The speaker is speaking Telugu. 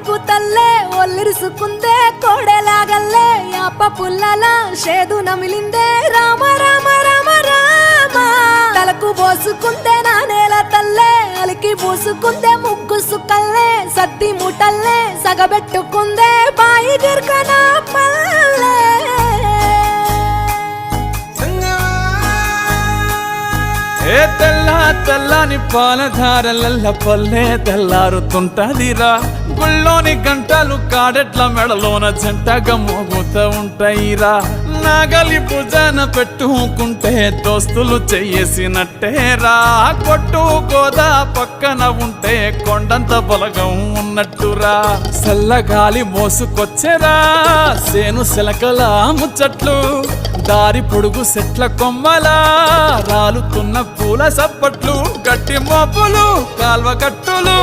నీకు తల్లే ఒల్లిరుసుకుందే కోడెలాగల్లే యాప పుల్లల షేదు నమిలిందే రామ రామ రామ రామ తలకు పోసుకుందే నా నేల తల్లే అలికి పూసుకుందే ముగ్గు సుక్కల్లే సత్తి ముటల్లే సగబెట్టుకుందే బాయి గిర్కన పల్లె ఏ తెల్ల తెల్లని పాలధారలల్ల పల్లె తెల్లారుతుంటదిరా గుళ్ళోని గంటలు కాడెట్ల మెడలోన జంటగా మోగుతూ ఉంటాయిరా నాగలి భుజాన పెట్టుకుంటే దోస్తులు చెయ్యేసినట్టేరా కొట్టు గోదా పక్కన ఉంటే కొండంత బలగం ఉన్నట్టురా చల్లగాలి మోసుకొచ్చెరా సేను శిలకల ముచ్చట్లు దారి పొడుగు సెట్ల కొమ్మలా రాలుతున్న పూల సప్పట్లు గట్టి మోపులు కాల్వ కట్టులు